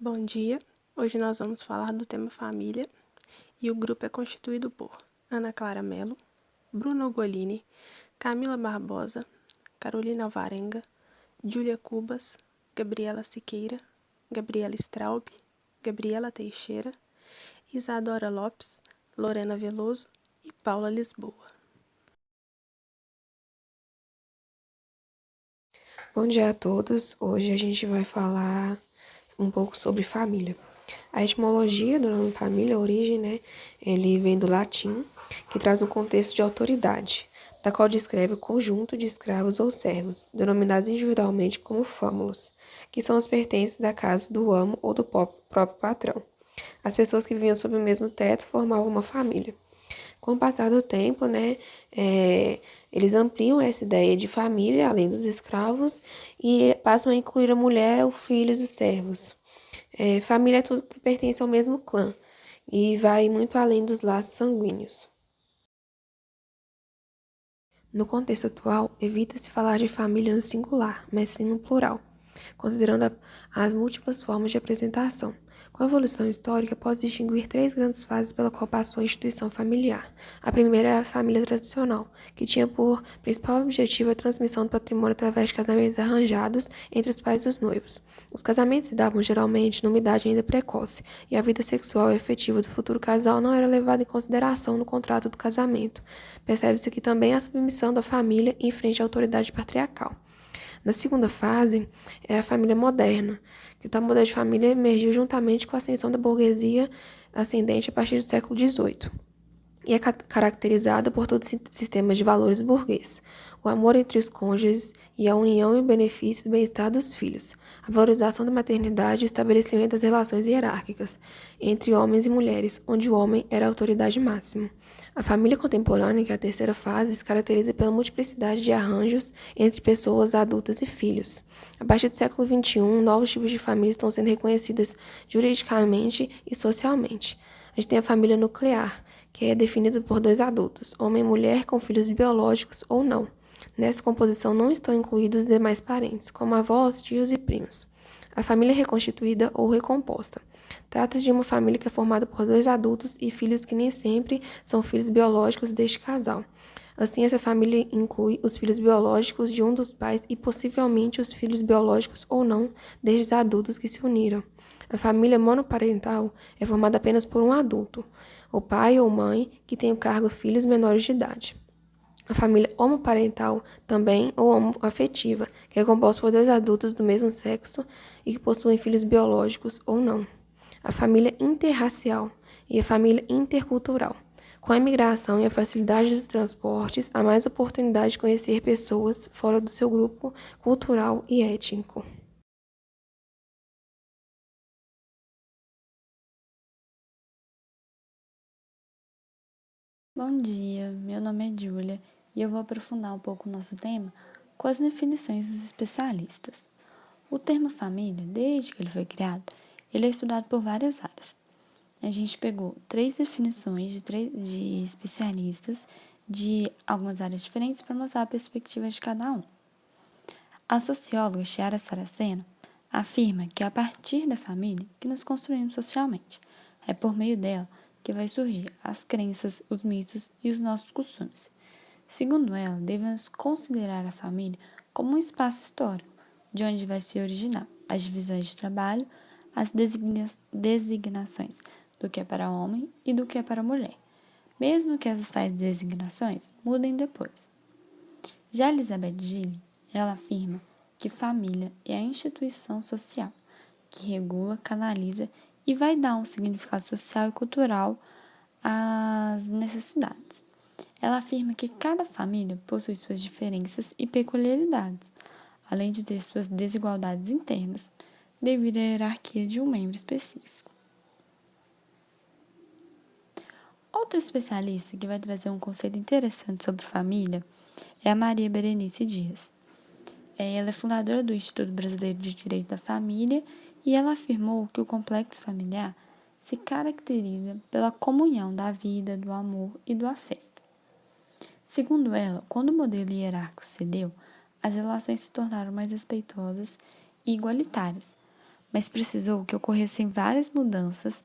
Bom dia, hoje nós vamos falar do tema família e o grupo é constituído por Ana Clara Mello, Bruno Ugolini, Camila Barbosa, Carolina Alvarenga, Júlia Cubas, Gabriela Siqueira, Gabriela Straub, Gabriela Teixeira, Isadora Lopes, Lorena Veloso e Paula Lisboa. Bom dia a todos. Hoje a gente vai falar um pouco sobre família. A etimologia do nome família, a origem, ele vem do latim, que traz um contexto de autoridade, da qual descreve o conjunto de escravos ou servos, denominados individualmente como fâmulos, que são os pertences da casa do amo ou do próprio patrão. As pessoas que viviam sob o mesmo teto formavam uma família. Com o passar do tempo, eles ampliam essa ideia de família, além dos escravos, e passam a incluir a mulher, os filhos e os servos. Família é tudo que pertence ao mesmo clã, e vai muito além dos laços sanguíneos. No contexto atual, evita-se falar de família no singular, mas sim no plural, considerando as múltiplas formas de apresentação. Com a evolução histórica, pode distinguir três grandes fases pela qual passou a instituição familiar. A primeira é a família tradicional, que tinha por principal objetivo a transmissão do patrimônio através de casamentos arranjados entre os pais dos noivos. Os casamentos se davam geralmente numa idade ainda precoce, e a vida sexual efetiva do futuro casal não era levada em consideração no contrato do casamento. Percebe-se aqui também a submissão da família em frente à autoridade patriarcal. Na segunda fase, é a família moderna, que o tal modelo de família emergiu juntamente com a ascensão da burguesia ascendente a partir do século XVIII e é caracterizada por todo sistema de valores burguês, o amor entre os cônjuges e a união e o benefício do bem-estar dos filhos, a valorização da maternidade e o estabelecimento das relações hierárquicas entre homens e mulheres, onde o homem era a autoridade máxima. A família contemporânea, que é a terceira fase, se caracteriza pela multiplicidade de arranjos entre pessoas adultas e filhos. A partir do século XXI, novos tipos de família estão sendo reconhecidos juridicamente e socialmente. A gente tem a família nuclear, que é definida por dois adultos, homem e mulher com filhos biológicos ou não. Nessa composição não estão incluídos os demais parentes, como avós, tios e primos. A família reconstituída ou recomposta. Trata-se de uma família que é formada por dois adultos e filhos que nem sempre são filhos biológicos deste casal. Assim, essa família inclui os filhos biológicos de um dos pais e possivelmente os filhos biológicos ou não destes adultos que se uniram. A família monoparental é formada apenas por um adulto, o pai ou mãe, que tem o cargo filhos menores de idade. A família homoparental também, ou homoafetiva, que é composta por dois adultos do mesmo sexo e que possuem filhos biológicos ou não. A família interracial e a família intercultural. Com a imigração e a facilidade dos transportes, há mais oportunidade de conhecer pessoas fora do seu grupo cultural e étnico. Bom dia, meu nome é Júlia e eu vou aprofundar um pouco o nosso tema com as definições dos especialistas. O termo família, desde que ele foi criado, ele é estudado por várias áreas. A gente pegou três definições de especialistas de algumas áreas diferentes para mostrar a perspectiva de cada um. A socióloga Chiara Saraceno afirma que é a partir da família que nos construímos socialmente. É por meio dela que vai surgir as crenças, os mitos e os nossos costumes. Segundo ela, devemos considerar a família como um espaço histórico, de onde vai se originar as divisões de trabalho, as designações do que é para homem e do que é para mulher, mesmo que essas tais designações mudem depois. Já Elizabeth Gilliam, ela afirma que família é a instituição social que regula, canaliza e vai dar um significado social e cultural às necessidades. Ela afirma que cada família possui suas diferenças e peculiaridades, além de ter suas desigualdades internas, devido à hierarquia de um membro específico. Outra especialista que vai trazer um conceito interessante sobre família é a Maria Berenice Dias. Ela é fundadora do Instituto Brasileiro de Direito da Família e ela afirmou que o complexo familiar se caracteriza pela comunhão da vida, do amor e do afeto. Segundo ela, quando o modelo hierárquico cedeu, as relações se tornaram mais respeitosas e igualitárias, mas precisou que ocorressem várias mudanças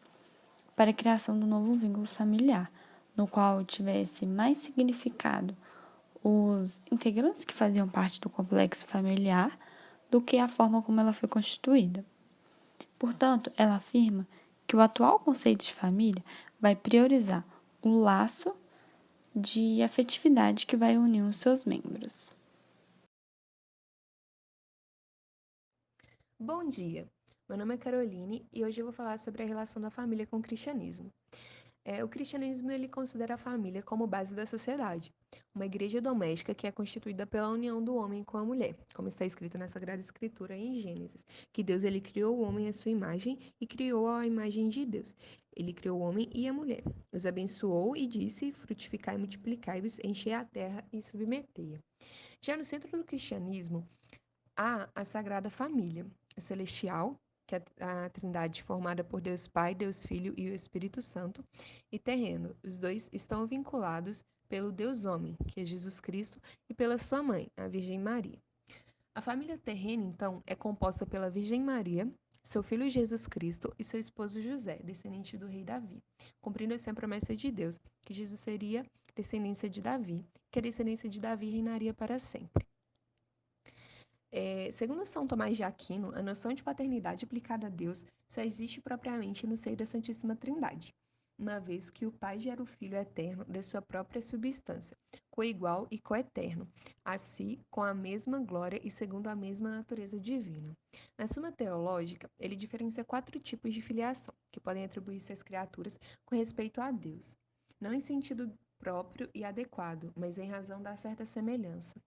para a criação do novo vínculo familiar, no qual tivesse mais significado os integrantes que faziam parte do complexo familiar do que a forma como ela foi constituída. Portanto, ela afirma que o atual conceito de família vai priorizar o laço de afetividade que vai unir os seus membros. Bom dia, meu nome é Caroline e hoje eu vou falar sobre a relação da família com o cristianismo. O cristianismo ele considera a família como base da sociedade, uma igreja doméstica que é constituída pela união do homem com a mulher, como está escrito na Sagrada Escritura em Gênesis, que Deus ele criou o homem à sua imagem e criou a imagem de Deus. Ele criou o homem e a mulher, os abençoou e disse: frutificai e multiplicai-vos, enchei a terra e submetei-a. Já no centro do cristianismo, há a Sagrada Família, a celestial, que é a Trindade formada por Deus Pai, Deus Filho e o Espírito Santo, e terreno. Os dois estão vinculados pelo Deus Homem, que é Jesus Cristo, e pela sua mãe, a Virgem Maria. A família terrena, então, é composta pela Virgem Maria, seu filho Jesus Cristo e seu esposo José, descendente do rei Davi, cumprindo assim a promessa de Deus, que Jesus seria descendência de Davi, que a descendência de Davi reinaria para sempre. Segundo São Tomás de Aquino, a noção de paternidade aplicada a Deus só existe propriamente no seio da Santíssima Trindade, uma vez que o Pai gera o Filho eterno de sua própria substância, coigual e coeterno, assim com a mesma glória e segundo a mesma natureza divina. Na Suma Teológica, ele diferencia 4 tipos de filiação, que podem atribuir-se às criaturas com respeito a Deus, não em sentido próprio e adequado, mas em razão da certa semelhança.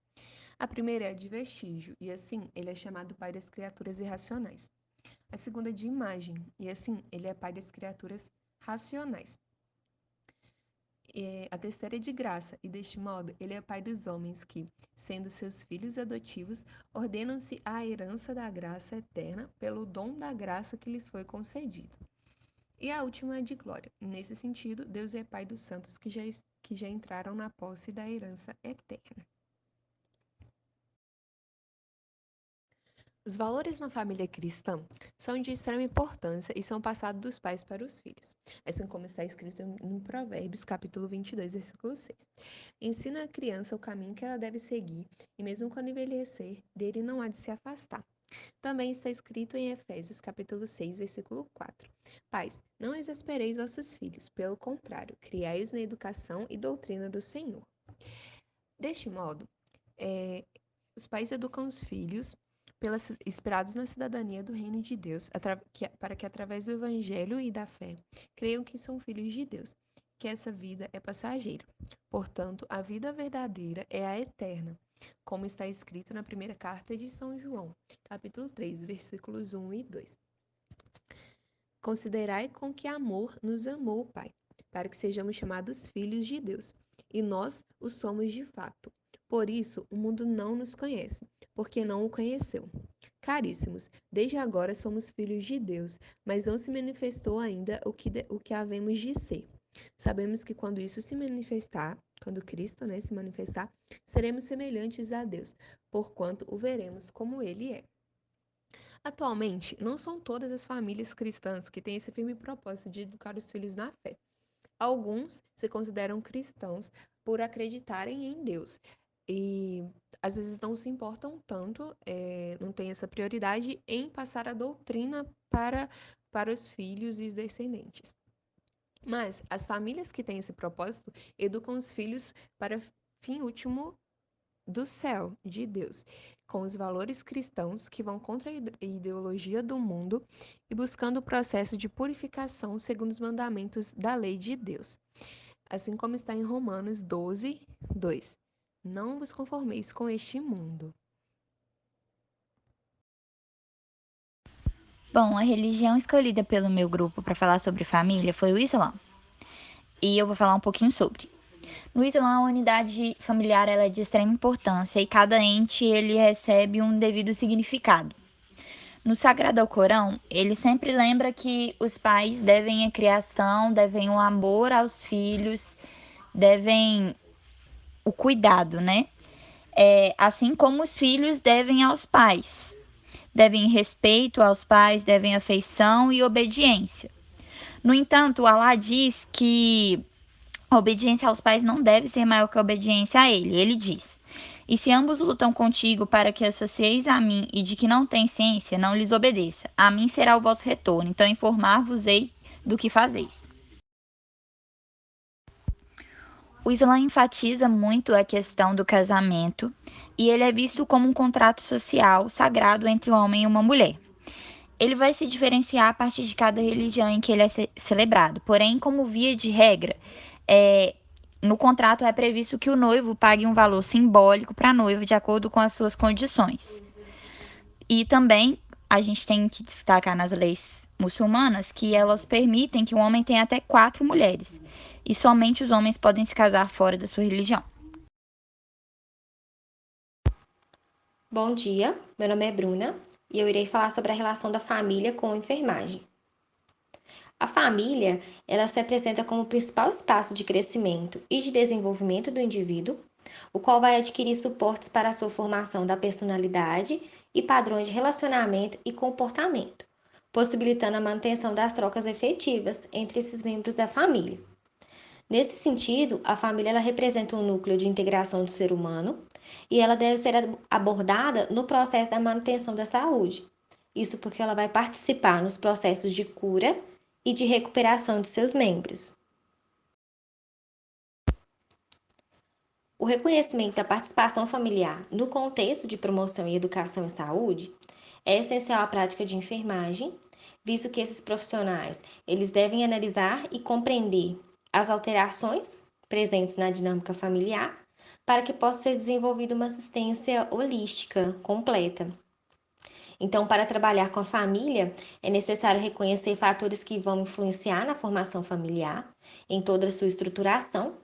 A primeira é a de vestígio, e assim ele é chamado pai das criaturas irracionais. A segunda é de imagem, e assim ele é pai das criaturas racionais. A terceira é de graça, e deste modo ele é pai dos homens que, sendo seus filhos adotivos, ordenam-se à herança da graça eterna pelo dom da graça que lhes foi concedido. E a última é de glória. Nesse sentido, Deus é pai dos santos que já entraram na posse da herança eterna. Os valores na família cristã são de extrema importância e são passados dos pais para os filhos, assim como está escrito em Provérbios, capítulo 22, versículo 6. Ensina a criança o caminho que ela deve seguir, e mesmo quando envelhecer, dele não há de se afastar. Também está escrito em Efésios, capítulo 6, versículo 4. Pais, não exaspereis vossos filhos, pelo contrário, criai-os na educação e doutrina do Senhor. Deste modo, os pais educam os filhos inspirados na cidadania do reino de Deus, para que através do evangelho e da fé creiam que são filhos de Deus, que essa vida é passageira. Portanto, a vida verdadeira é a eterna, como está escrito na primeira carta de São João, capítulo 3, versículos 1 e 2. Considerai com que amor nos amou o Pai, para que sejamos chamados filhos de Deus, e nós o somos de fato. Por isso, o mundo não nos conhece, porque não o conheceu. Caríssimos, desde agora somos filhos de Deus, mas não se manifestou ainda o que havemos de ser. Sabemos que quando isso se manifestar, quando Cristo, se manifestar, seremos semelhantes a Deus, porquanto o veremos como Ele é. Atualmente, não são todas as famílias cristãs que têm esse firme propósito de educar os filhos na fé. Alguns se consideram cristãos por acreditarem em Deus e às vezes não se importam tanto, não têm essa prioridade em passar a doutrina para os filhos e os descendentes. Mas as famílias que têm esse propósito educam os filhos para fim último do céu, de Deus, com os valores cristãos que vão contra a ideologia do mundo e buscando o processo de purificação segundo os mandamentos da lei de Deus. Assim como está em Romanos 12, 2. Não vos conformeis com este mundo. Bom, a religião escolhida pelo meu grupo para falar sobre família foi o Islã. E eu vou falar um pouquinho sobre. No Islã, a unidade familiar ela é de extrema importância e cada ente ele recebe um devido significado. No Sagrado Alcorão, ele sempre lembra que os pais devem a criação, devem o amor aos filhos, devem o cuidado, né? Assim como os filhos devem aos pais. devem respeito aos pais, devem afeição e obediência. No entanto, Alá diz que a obediência aos pais não deve ser maior que a obediência a ele. Ele diz: E se ambos lutam contigo para que associeis a mim e de que não tem ciência, não lhes obedeça. A mim será o vosso retorno, então informar-vos-ei do que fazeis. O Islã enfatiza muito a questão do casamento e ele é visto como um contrato social sagrado entre um homem e uma mulher. Ele vai se diferenciar a partir de cada religião em que ele é celebrado, porém, como via de regra, no contrato é previsto que o noivo pague um valor simbólico para a noiva de acordo com as suas condições. E também a gente tem que destacar nas leis muçulmanas que elas permitem que um homem tenha até 4 mulheres. E somente os homens podem se casar fora da sua religião. Bom dia, meu nome é Bruna e eu irei falar sobre a relação da família com a enfermagem. A família, ela se apresenta como o principal espaço de crescimento e de desenvolvimento do indivíduo, o qual vai adquirir suportes para a sua formação da personalidade e padrões de relacionamento e comportamento, possibilitando a manutenção das trocas efetivas entre esses membros da família. Nesse sentido, a família ela representa um núcleo de integração do ser humano e ela deve ser abordada no processo da manutenção da saúde. Isso porque ela vai participar nos processos de cura e de recuperação de seus membros. O reconhecimento da participação familiar no contexto de promoção e educação em saúde é essencial à prática de enfermagem, visto que esses profissionais eles devem analisar e compreender as alterações presentes na dinâmica familiar para que possa ser desenvolvida uma assistência holística completa. Então, para trabalhar com a família, é necessário reconhecer fatores que vão influenciar na formação familiar, em toda a sua estruturação,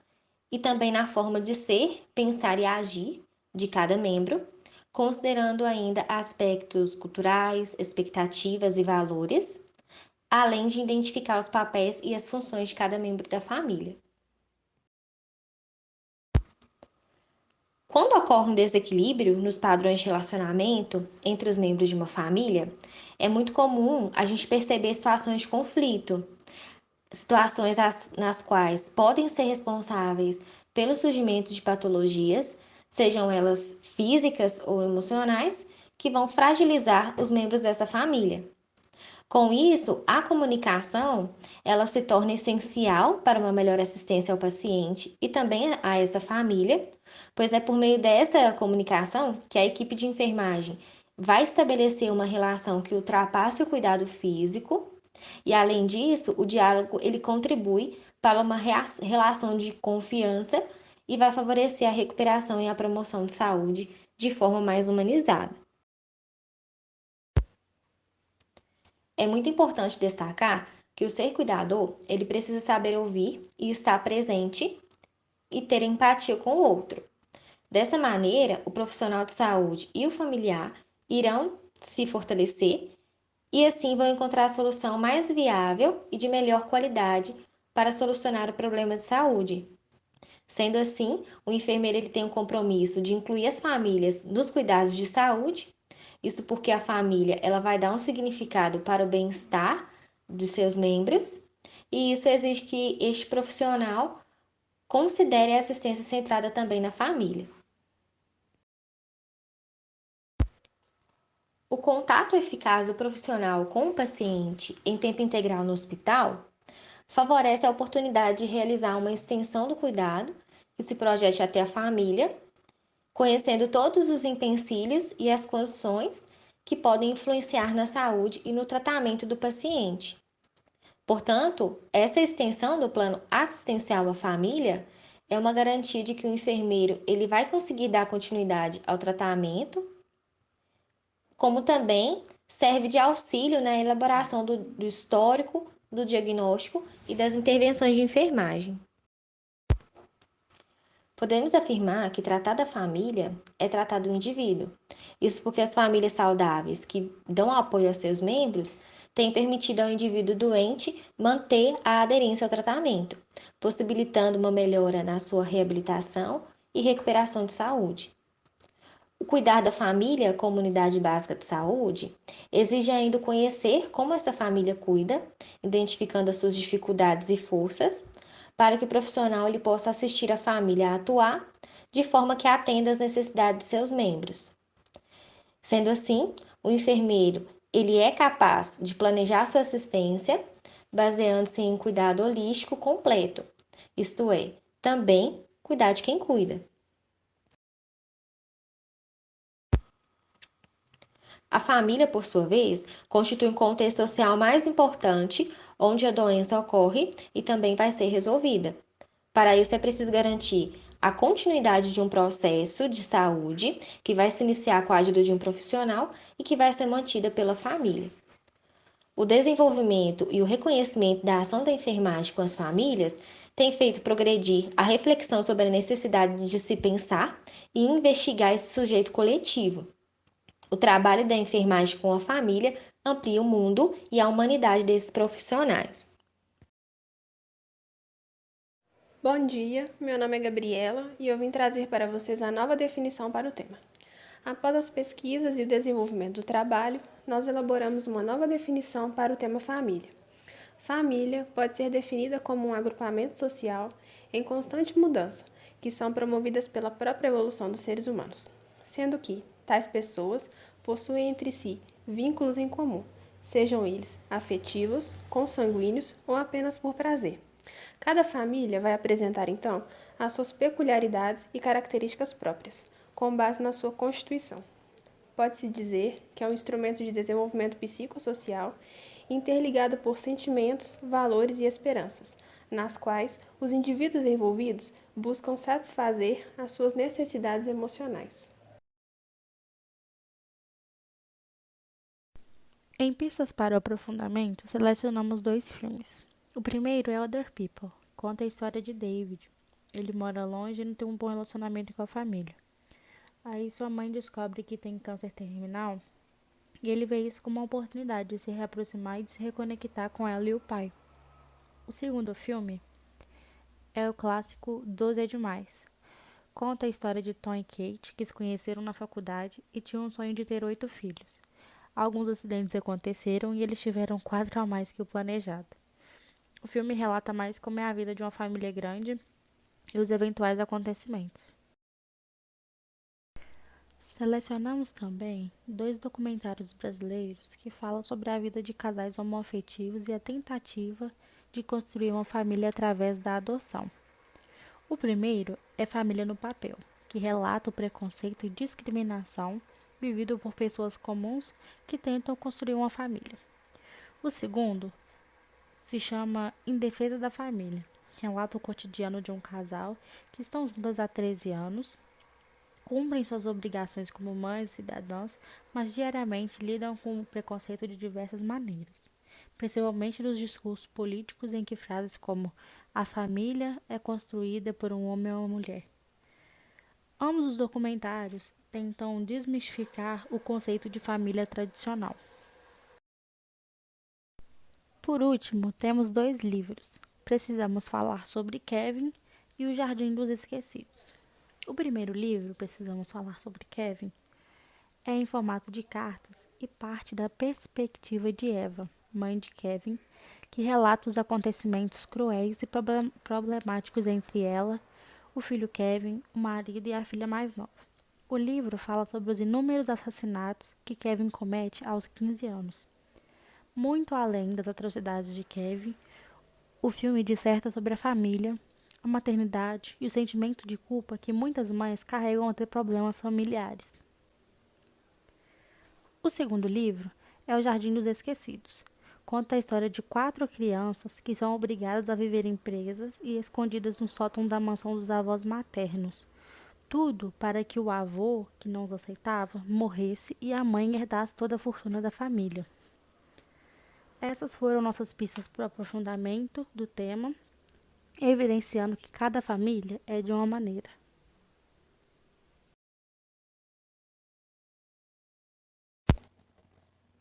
e também na forma de ser, pensar e agir de cada membro, considerando ainda aspectos culturais, expectativas e valores, além de identificar os papéis e as funções de cada membro da família. Quando ocorre um desequilíbrio nos padrões de relacionamento entre os membros de uma família, é muito comum a gente perceber situações de conflito, situações nas quais podem ser responsáveis pelo surgimento de patologias, sejam elas físicas ou emocionais, que vão fragilizar os membros dessa família. Com isso, a comunicação, ela se torna essencial para uma melhor assistência ao paciente e também a essa família, pois é por meio dessa comunicação que a equipe de enfermagem vai estabelecer uma relação que ultrapasse o cuidado físico e, além disso, o diálogo ele contribui para uma relação de confiança e vai favorecer a recuperação e a promoção de saúde de forma mais humanizada. É muito importante destacar que o ser cuidador, ele precisa saber ouvir e estar presente e ter empatia com o outro. Dessa maneira, o profissional de saúde e o familiar irão se fortalecer e assim vão encontrar a solução mais viável e de melhor qualidade para solucionar o problema de saúde. Sendo assim, o enfermeiro ele tem um compromisso de incluir as famílias nos cuidados de saúde. Isso porque a família ela vai dar um significado para o bem-estar de seus membros, e isso exige que este profissional considere a assistência centrada também na família. O contato eficaz do profissional com o paciente em tempo integral no hospital favorece a oportunidade de realizar uma extensão do cuidado que se projete até a família, conhecendo todos os empecilhos e as condições que podem influenciar na saúde e no tratamento do paciente. Portanto, essa extensão do plano assistencial à família é uma garantia de que o enfermeiro ele vai conseguir dar continuidade ao tratamento, como também serve de auxílio na elaboração do histórico, do diagnóstico e das intervenções de enfermagem. Podemos afirmar que tratar da família é tratar do indivíduo. Isso porque as famílias saudáveis que dão apoio aos seus membros têm permitido ao indivíduo doente manter a aderência ao tratamento, possibilitando uma melhora na sua reabilitação e recuperação de saúde. O cuidar da família como unidade básica de saúde exige ainda conhecer como essa família cuida, identificando as suas dificuldades e forças, para que o profissional ele possa assistir a família a atuar de forma que atenda às necessidades de seus membros. Sendo assim, o enfermeiro ele é capaz de planejar sua assistência, baseando-se em cuidado holístico completo, isto é, também cuidar de quem cuida. A família, por sua vez, constitui um contexto social mais importante, onde a doença ocorre e também vai ser resolvida. Para isso, é preciso garantir a continuidade de um processo de saúde que vai se iniciar com a ajuda de um profissional e que vai ser mantida pela família. O desenvolvimento e o reconhecimento da ação da enfermagem com as famílias tem feito progredir a reflexão sobre a necessidade de se pensar e investigar esse sujeito coletivo. O trabalho da enfermagem com a família amplia o mundo e a humanidade desses profissionais. Bom dia, meu nome é Gabriela e eu vim trazer para vocês a nova definição para o tema. Após as pesquisas e o desenvolvimento do trabalho, nós elaboramos uma nova definição para o tema família. Família pode ser definida como um agrupamento social em constante mudança, que são promovidas pela própria evolução dos seres humanos, sendo que tais pessoas possuem entre si vínculos em comum, sejam eles afetivos, consanguíneos ou apenas por prazer. Cada família vai apresentar, então, as suas peculiaridades e características próprias, com base na sua constituição. Pode-se dizer que é um instrumento de desenvolvimento psicossocial interligado por sentimentos, valores e esperanças, nas quais os indivíduos envolvidos buscam satisfazer as suas necessidades emocionais. Em pistas para o aprofundamento, selecionamos 2 filmes. O primeiro é Other People, conta a história de David. Ele mora longe e não tem um bom relacionamento com a família. Aí sua mãe descobre que tem câncer terminal e ele vê isso como uma oportunidade de se reaproximar e de se reconectar com ela e o pai. O segundo filme é o clássico 12 é Demais. Conta a história de Tom e Kate, que se conheceram na faculdade e tinham um sonho de ter 8 filhos. Alguns acidentes aconteceram e eles tiveram 4 a mais que o planejado. O filme relata mais como é a vida de uma família grande e os eventuais acontecimentos. Selecionamos também 2 documentários brasileiros que falam sobre a vida de casais homoafetivos e a tentativa de construir uma família através da adoção. O primeiro é Família no Papel, que relata o preconceito e discriminação vivido por pessoas comuns que tentam construir uma família. O segundo se chama Em Defesa da Família, relata o cotidiano de um casal que estão juntas há 13 anos, cumprem suas obrigações como mães e cidadãs, mas diariamente lidam com o preconceito de diversas maneiras, principalmente nos discursos políticos em que frases como a família é construída por um homem ou uma mulher. Ambos os documentários tentam desmistificar o conceito de família tradicional. Por último, temos 2 livros. Precisamos falar sobre Kevin e o Jardim dos Esquecidos. O primeiro livro, Precisamos Falar sobre Kevin, é em formato de cartas e parte da perspectiva de Eva, mãe de Kevin, que relata os acontecimentos cruéis e problemáticos entre ela, o filho Kevin, o marido e a filha mais nova. O livro fala sobre os inúmeros assassinatos que Kevin comete aos 15 anos. Muito além das atrocidades de Kevin, o filme disserta sobre a família, a maternidade e o sentimento de culpa que muitas mães carregam ao ter problemas familiares. O segundo livro é O Jardim dos Esquecidos. Conta a história de 4 crianças que são obrigadas a viverem presas e escondidas no sótão da mansão dos avós maternos. Tudo para que o avô, que não os aceitava, morresse e a mãe herdasse toda a fortuna da família. Essas foram nossas pistas para o aprofundamento do tema, evidenciando que cada família é de uma maneira.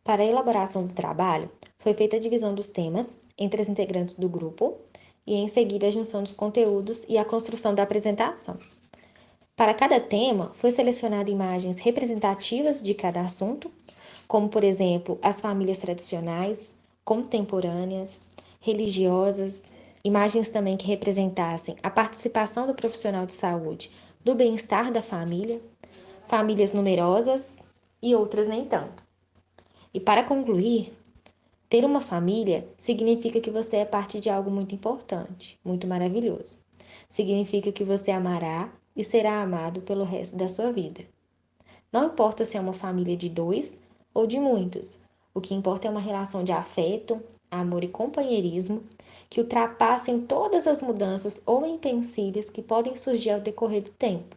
Para a elaboração do trabalho, foi feita a divisão dos temas entre as integrantes do grupo e, em seguida, a junção dos conteúdos e a construção da apresentação. Para cada tema, foi selecionado imagens representativas de cada assunto, como, por exemplo, as famílias tradicionais, contemporâneas, religiosas, imagens também que representassem a participação do profissional de saúde do bem-estar da família, famílias numerosas e outras nem tanto. E para concluir, ter uma família significa que você é parte de algo muito importante, muito maravilhoso. Significa que você amará e será amado pelo resto da sua vida. Não importa se é uma família de 2 ou de muitos, o que importa é uma relação de afeto, amor e companheirismo que ultrapassem todas as mudanças ou empecilhos que podem surgir ao decorrer do tempo.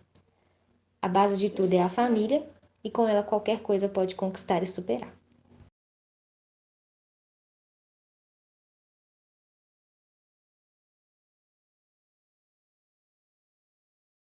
A base de tudo é a família e com ela qualquer coisa pode conquistar e superar.